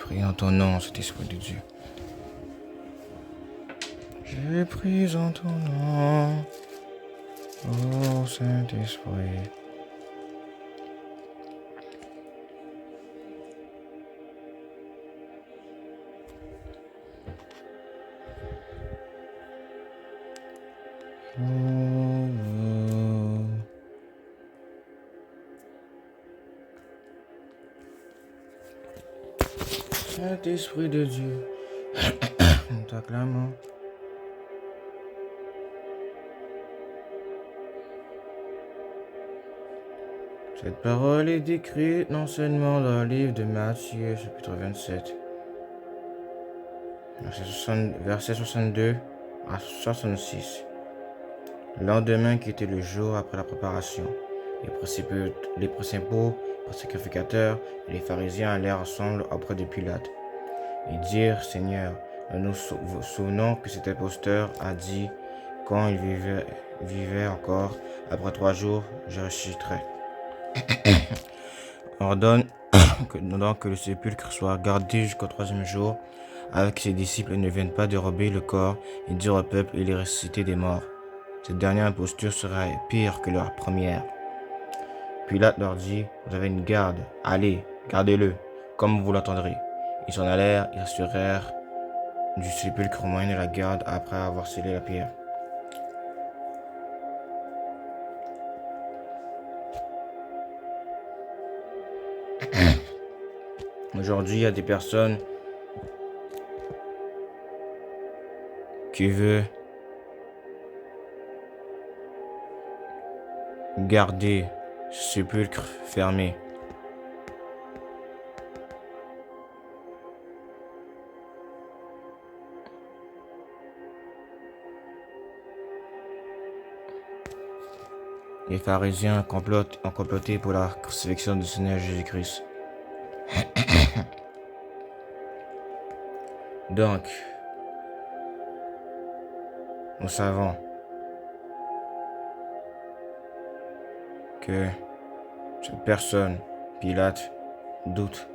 prie en ton nom, cet esprit de Dieu. Je prie en ton nom, ô Saint-Esprit. Saint-Esprit de Dieu, nous t'acclamons. Cette parole est décrite non seulement dans le livre de Matthieu, chapitre 27, verset 62 à 66. Le lendemain, qui était le jour après la préparation, les principaux sacrificateurs et les pharisiens allèrent ensemble auprès de Pilate et dirent: Seigneur, nous nous souvenons que cet imposteur a dit, quand il vivait encore, après 3 jours, je ressusciterai. Ordonne donc que le sépulcre soit gardé jusqu'au 3e jour, avec que ses disciples ne viennent pas dérober le corps et dire au peuple: il est ressuscité des morts. Cette dernière imposture sera pire que leur première. Pilate leur dit: vous avez une garde, allez, gardez-le, comme vous l'entendrez. Ils s'en allèrent et assurèrent du sépulcre moyen de la garde après avoir scellé la pierre. Aujourd'hui, il y a des personnes qui veulent garder ce sépulcre fermé. Les pharisiens ont comploté pour la crucifixion du Seigneur Jésus-Christ. Donc, nous savons que cette personne, Pilate, doute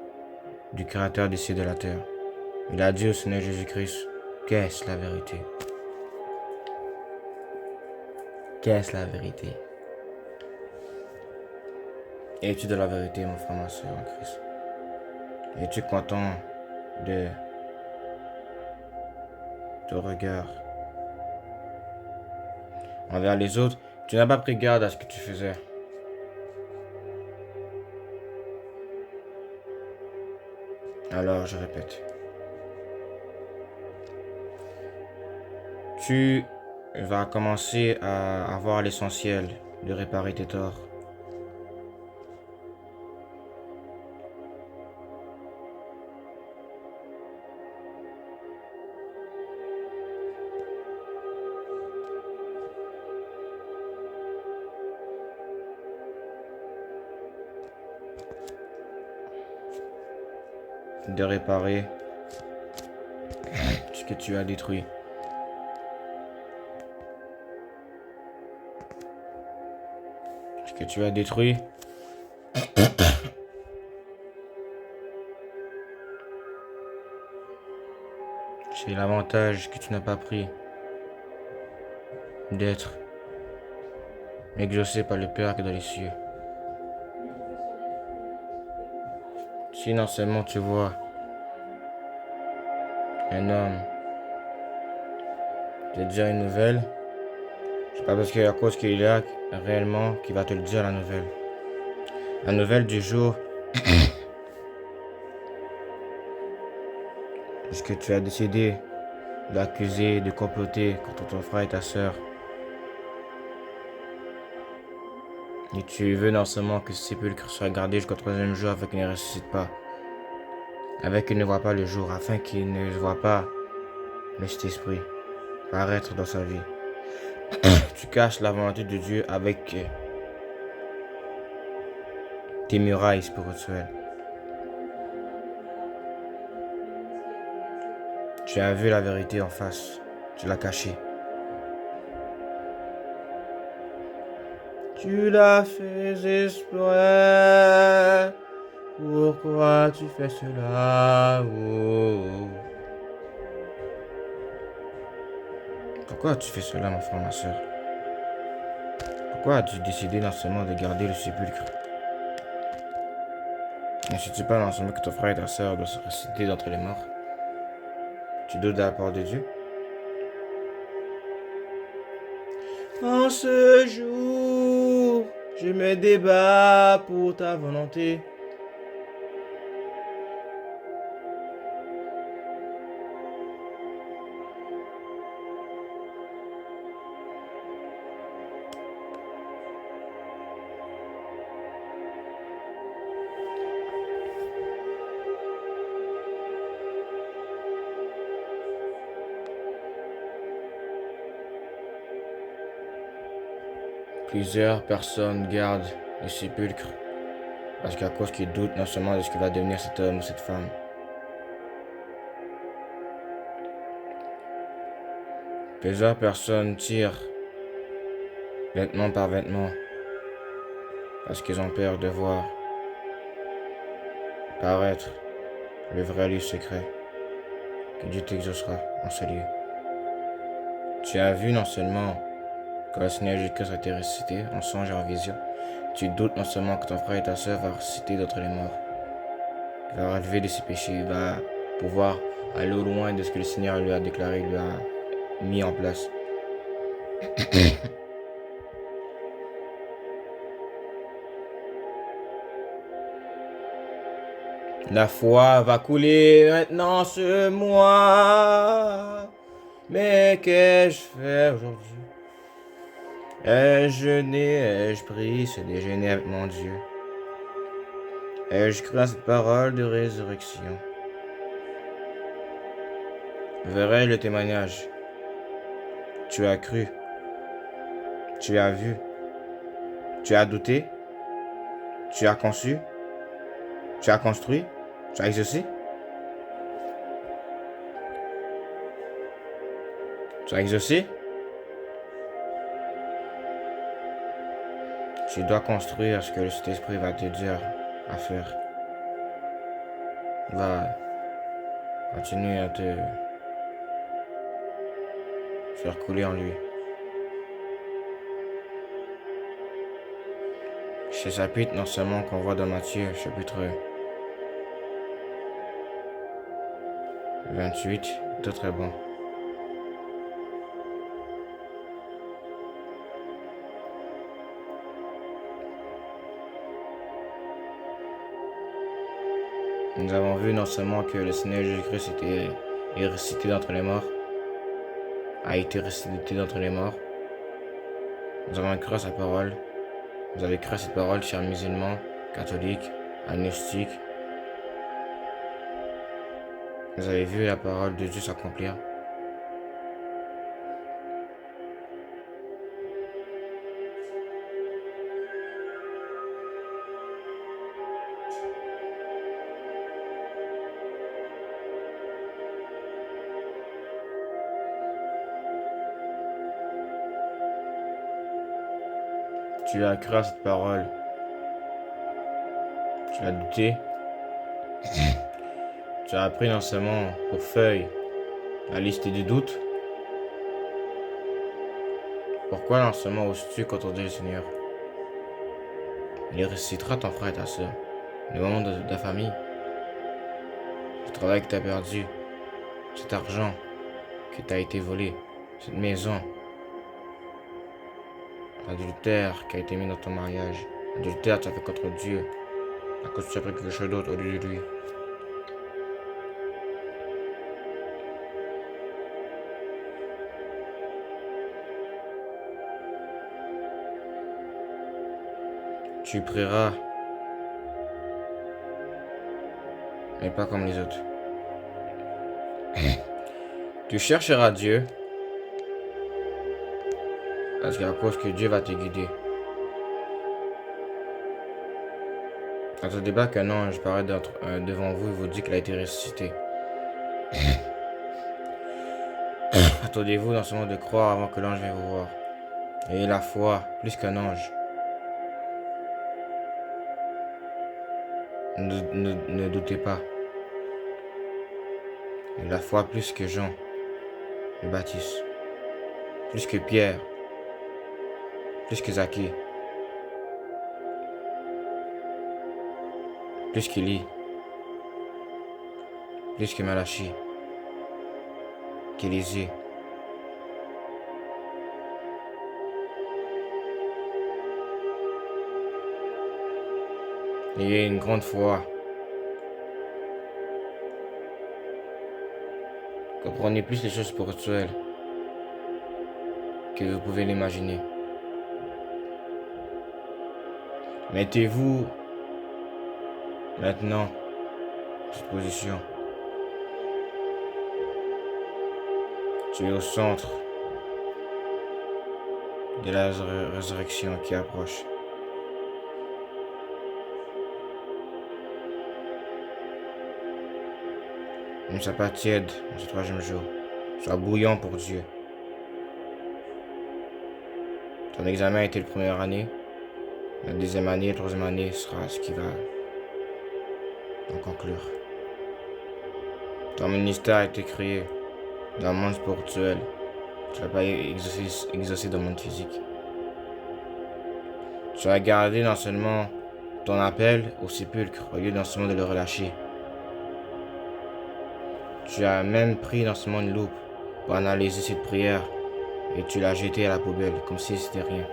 du Créateur des cieux et de la terre. Il a dit au Seigneur Jésus-Christ: qu'est-ce la vérité? Qu'est-ce la vérité? Es-tu de la vérité, mon frère, ma soeur en Christ? Es-tu content de ton regard envers les autres? Tu n'as pas pris garde à ce que tu faisais. Alors, je répète. Tu vas commencer à avoir l'essentiel de réparer tes torts. De réparer ce que tu as détruit. Ce que tu as détruit, c'est l'avantage que tu n'as pas pris d'être exaucé par le Père qui est dans les cieux. Si non seulement tu vois un homme te dire une nouvelle, c'est pas parce qu'à cause qu'il est là réellement qu'il va te le dire la nouvelle. La nouvelle du jour, est-ce que tu as décidé d'accuser, de comploter contre ton frère et ta soeur. Et tu veux non seulement que ce sépulcre soit gardé jusqu'au 3e jour afin qu'il ne ressuscite pas, afin qu'il ne voit pas le jour, afin qu'il ne voit pas le Saint-Esprit paraître dans sa vie. Tu caches la volonté de Dieu avec tes murailles spirituelles. Tu as vu la vérité en face, tu l'as cachée. Tu l'as fait exprès Pourquoi tu fais cela? Oh. Pourquoi tu fais cela, mon frère, ma soeur? Pourquoi as-tu décidé dans ce monde de garder le sépulcre? Ne sais-tu pas dans ce monde que ton frère et ta soeur doivent se ressusciter d'entre les morts? Tu doutes de la part de Dieu? En ce jour, je me débat pour ta volonté. Plusieurs personnes gardent le sépulcre parce qu'à cause qu'ils doutent non seulement de ce que va devenir cet homme ou cette femme. Plusieurs personnes tirent vêtement par vêtement parce qu'ils ont peur de voir paraître le vrai lieu secret que Dieu t'exaucera en ce lieu. Tu as vu non seulement que le Seigneur Jésus-Christ a été ressuscité en songe et en vision, tu doutes non seulement que ton frère et ta soeur vont ressusciter d'entre les morts. Il va relever de ses péchés, il va pouvoir aller au loin de ce que le Seigneur lui a déclaré, lui a mis en place. La foi va couler maintenant ce mois. Mais qu'ai-je fait aujourd'hui? Ai-je jeûné, ai-je prié, ce déjeuner avec mon Dieu? Ai-je cru à cette parole de résurrection? Verrai le témoignage. Tu as cru, tu as vu, tu as douté, tu as conçu, tu as construit, tu as exaucé. Tu as exaucé? Tu dois construire ce que le Saint-Esprit va te dire à faire. Va continuer à te faire couler en lui. Ce chapitre, non seulement qu'on voit dans Matthieu, chapitre 28, est très bon. Nous avons vu non seulement que le Seigneur Jésus-Christ est ressuscité d'entre les morts, a été ressuscité d'entre les morts. Nous avons cru à sa parole. Vous avez cru à cette parole, chers musulmans, catholiques, agnostiques. Vous avez vu la parole de Dieu s'accomplir. Tu as cru à cette parole. Tu as douté. Tu as pris non seulement pour feuille la liste du doute. Pourquoi non seulement oses-tu quand on dit le Seigneur? Il ressuscitera ton frère et ta soeur. Le moment de ta famille. Le travail que tu as perdu. Cet argent qui t'a été volé. Cette maison. L'adultère qui a été mis dans ton mariage. L'adultère que tu as fait contre Dieu. À cause que tu as pris quelque chose d'autre au lieu de lui. Tu prieras, mais pas comme les autres. Tu chercheras Dieu, parce qu'à cause que Dieu va te guider. Attendez pas qu'un ange paraît devant vous et vous dit qu'il a été ressuscité. Attendez-vous dans ce monde de croire avant que l'ange vienne vous voir. Ayez la foi plus qu'un ange. Ne doutez pas. Et la foi plus que Jean le Baptiste, plus que Pierre, plus que Zaché, plus qu'Élie, plus que Malachie, qu'Élisée. Ayez une grande foi. Comprenez plus les choses spirituelles que vous pouvez l'imaginer. Mettez-vous maintenant en cette position. Tu es au centre de la résurrection qui approche. Ne sois pas tiède en ce troisième jour. Sois bouillant pour Dieu. Ton examen a été la première année. La deuxième année, la troisième année sera ce qui va en conclure. Ton ministère a été créé dans le monde spirituel. Tu ne vas pas exaucer dans le monde physique. Tu as gardé non seulement ton appel au sépulcre au lieu non seulement de le relâcher. Tu as même pris non seulement une loupe pour analyser cette prière et tu l'as jetée à la poubelle comme si c'était rien.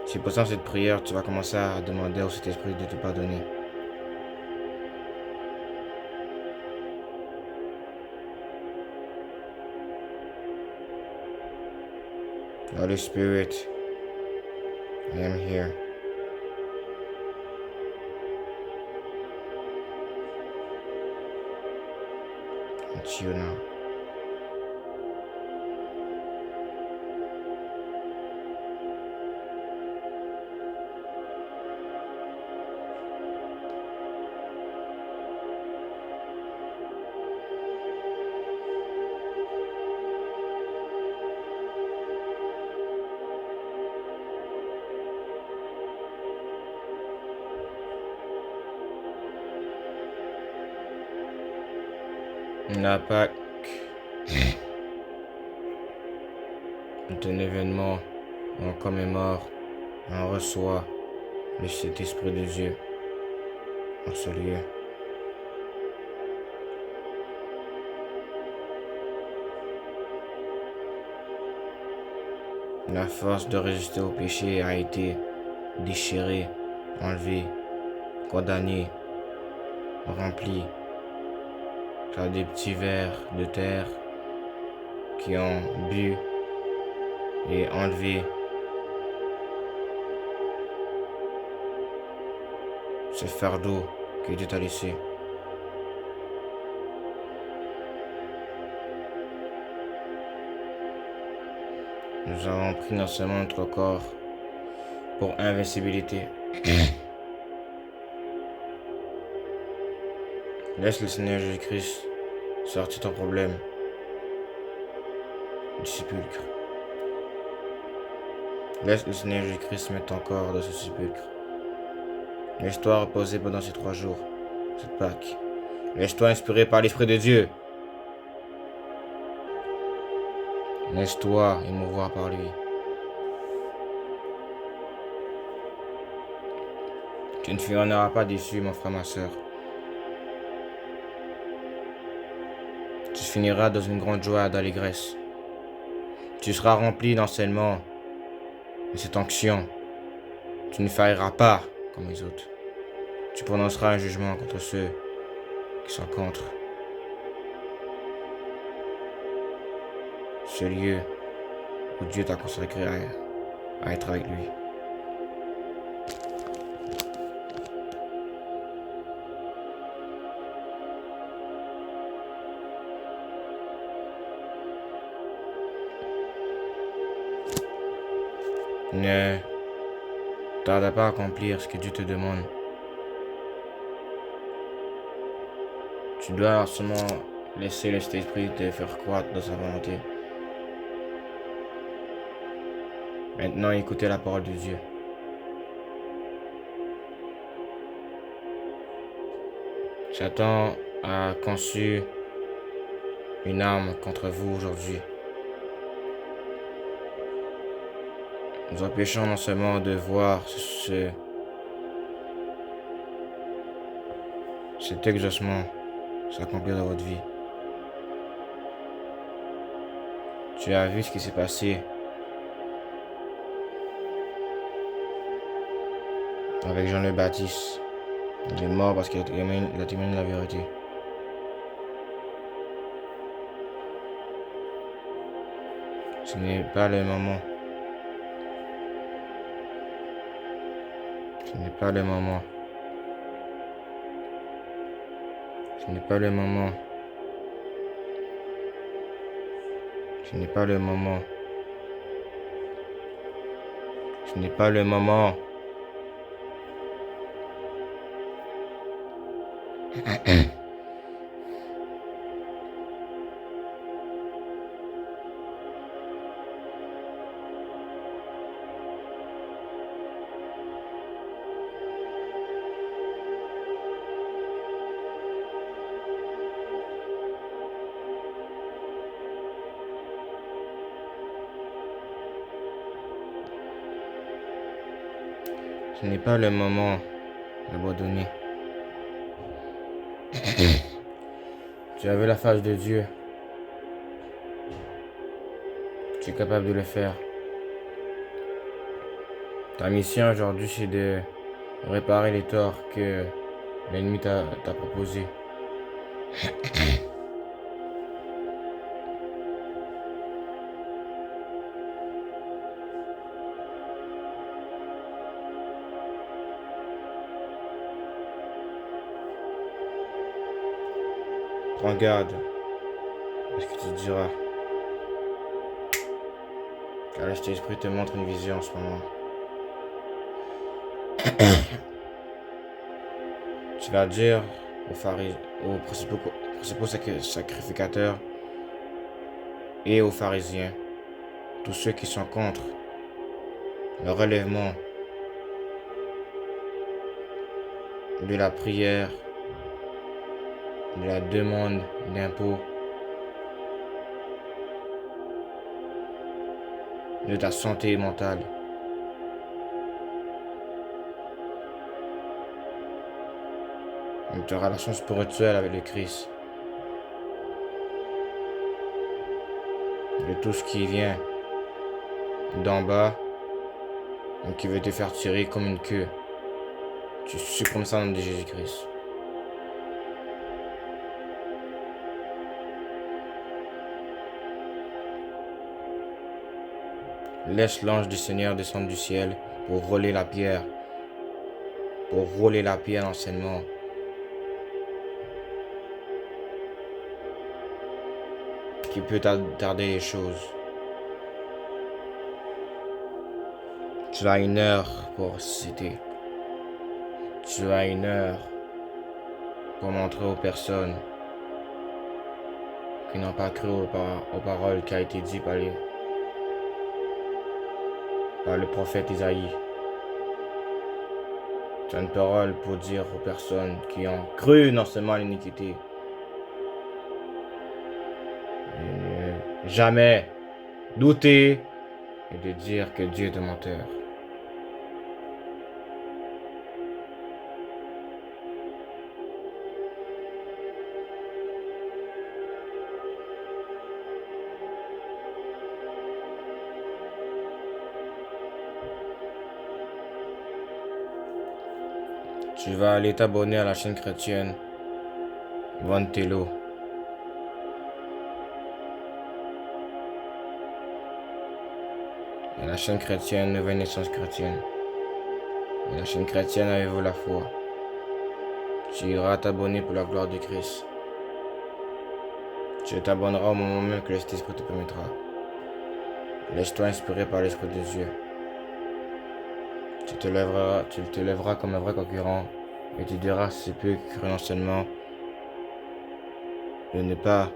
C'est pour ça que cette prière, tu vas commencer à demander au Saint-Esprit de te pardonner. Holy Spirit, I am here. It's you now. La Pâque est un événement où on commémore et on reçoit le Saint-Esprit de Dieu en ce lieu. La force de résister au péché a été déchirée, enlevée, condamnée, remplie par des petits vers de terre qui ont bu et enlevé ce fardeau que Dieu t'a laissé. Nous avons pris non seulement notre corps pour invincibilité. Laisse le Seigneur Jésus-Christ sortir ton problème du sépulcre. Laisse le Seigneur Jésus-Christ mettre ton corps dans ce sépulcre. Laisse-toi reposer pendant ces 3 jours, cette Pâque. Laisse-toi inspirer par l'Esprit de Dieu. Laisse-toi émouvoir par lui. Tu ne finiras pas déçu, mon frère, ma soeur. Tu finiras dans une grande joie d'allégresse. Tu seras rempli d'enseignement de cette onction. Tu ne failliras pas comme les autres. Tu prononceras un jugement contre ceux qui sont contre ce lieu où Dieu t'a consacré à être avec lui. Ne tarde pas à accomplir ce que Dieu te demande. Tu dois seulement laisser le Saint-Esprit te faire croître dans sa volonté. Maintenant, écoutez la parole de Dieu. Satan a conçu une arme contre vous aujourd'hui, nous empêchant non seulement de voir cet exaucement s'accomplir dans votre vie. Tu as vu ce qui s'est passé avec Jean le Baptiste. Il est mort parce qu'il a témoigné la vérité. Ce n'est pas le moment. Ce n'est pas le moment. Ce n'est pas le moment. Ce n'est pas le moment. Ce n'est pas le moment. Ce n'est pas le moment d'abandonner. Tu as vu la face de Dieu. Tu es capable de le faire. Ta mission aujourd'hui, c'est de réparer les torts que l'ennemi t'a proposés. Prends garde à ce que tu diras. Car le Saint-Esprit te montre une vision en ce moment. Tu vas dire aux principaux sacrificateurs et aux pharisiens, tous ceux qui sont contre le relèvement de la prière, de la demande d'impôt, de ta santé mentale. De ta relation spirituelle avec le Christ. De tout ce qui vient d'en bas et qui veut te faire tirer comme une queue. Tu supprimes ça au nom de Jésus-Christ. Laisse l'ange du Seigneur descendre du ciel pour rouler la pierre. Pour rouler la pierre d'enseignement. Qui peut tarder les choses. Tu as une heure pour ressusciter. Tu as une heure pour montrer aux personnes qui n'ont pas cru aux paroles qui ont été dites par le prophète Isaïe. Tu as une parole pour dire aux personnes qui ont cru non seulement à l'iniquité, jamais douter et de dire que Dieu est un menteur. Tu vas aller t'abonner à la chaîne chrétienne Ventelo. Et la chaîne chrétienne Nouvelle Naissance chrétienne. Et la chaîne chrétienne Avez-vous la foi. Tu iras t'abonner pour la gloire de Christ. Tu t'abonneras au moment même que l'Esprit te permettra. Laisse-toi inspirer par l'Esprit de Dieu. Tu te lèveras comme un vrai concurrent et tu diras si peu non seulement de ne pas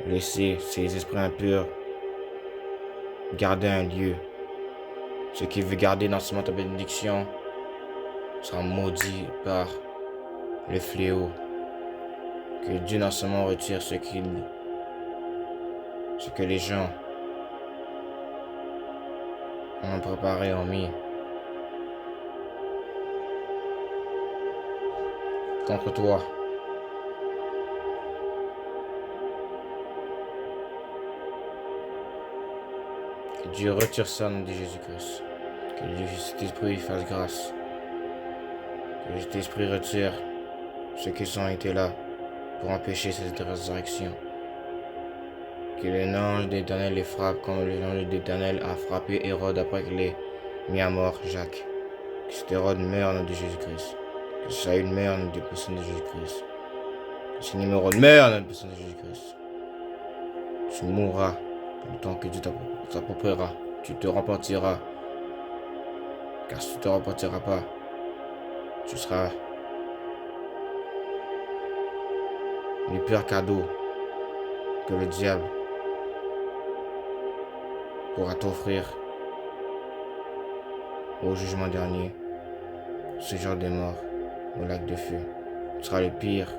laisser ces esprits impurs garder un lieu Ce qui veut garder dans ce monde ta bénédiction sera maudit par le fléau. Que Dieu dans ce monde retire ce que les gens ont préparé, ont mis contre toi. Que Dieu retire ça au nom de Jésus-Christ. Que Dieu, cet esprit, fasse grâce. Que cet esprit retire ceux qui ont été là pour empêcher cette résurrection. Que le nom de l'Éternel les frappe comme le nom de l'Éternel a frappé Hérode après qu'il ait mis à mort Jacques. Que cet Hérode meure au nom de Jésus-Christ. Que Saül meure au nom de la personne de Jésus-Christ. Que ce numéro meure au nom de la personne de Jésus-Christ. Tu mourras le temps que Dieu t'appropriera. Tu te repentiras. Car si tu ne te repentiras pas, tu seras le pire cadeau que le diable pourra t'offrir au jugement dernier, ce genre de mort au lac de feu. Tu seras le pire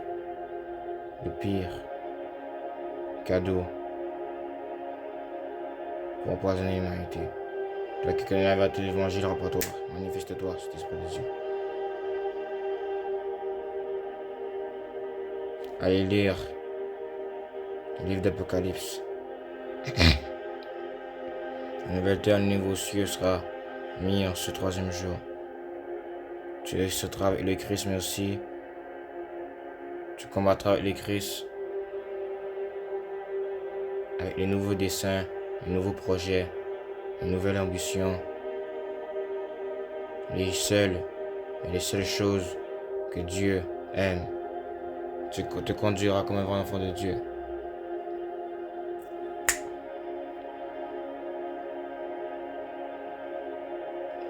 cadeau pour empoisonner l'humanité. Toi qui connais la vérité de l'évangile, rapporte-toi, manifeste-toi, cet esprit de Dieu. Allez lire le livre d'Apocalypse. Un nouvel terre, un nouveau ciel sera mis en ce troisième jour. Tu exerceras avec le Christ, mais aussi tu combattras avec le Christ, avec les nouveaux desseins, les nouveaux projets, les nouvelles ambitions, les seules choses que Dieu aime. Tu te conduiras comme un vrai enfant de Dieu.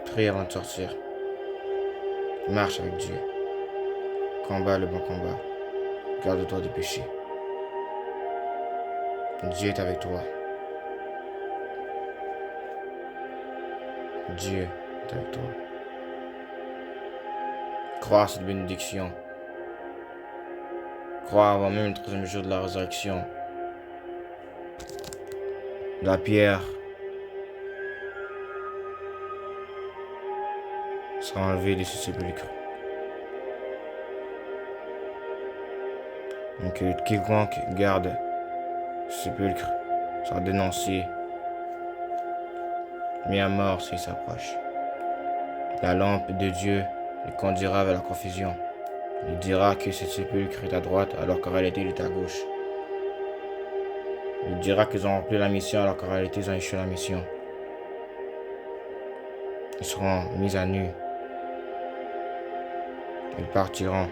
Prie avant de sortir. Marche avec Dieu. Combat le bon combat. Garde-toi du péché. Dieu est avec toi. Dieu est avec toi. Crois à cette bénédiction. Crois avant même le troisième jour de la résurrection. La pierre sera enlevée de ce sépulcre. Donc quiconque garde ce sépulcre sera dénoncé, mis à mort s'il s'approche. La lampe de Dieu le conduira vers la confusion. Il dira que ce sépulcre est à droite alors qu'en réalité il est à gauche. Il dira qu'ils ont rempli la mission alors qu'en réalité ils ont échoué la mission. Ils seront mis à nu. Ils partiront.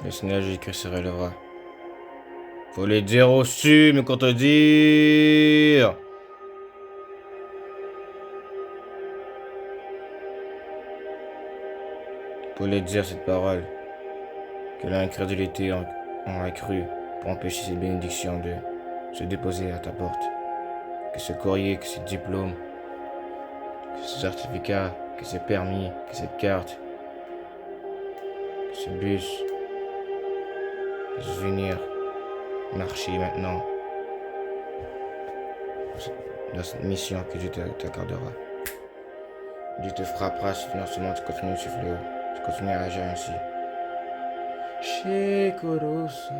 Le Seigneur Jésus-Christ se relèvera. Faut les dire aussi, mais contredire. Pour les dire cette parole, que l'incrédulité en a cru pour empêcher cette bénédiction de se déposer à ta porte. Que ce courrier, que ce diplôme, que ce certificat, que ce permis, que cette carte, que ce bus, puisse venir marcher maintenant dans cette mission que Dieu t'accordera. Dieu te frappera si non seulement tu continues ce fléau, tu continues à agir ainsi. Chez Korosa.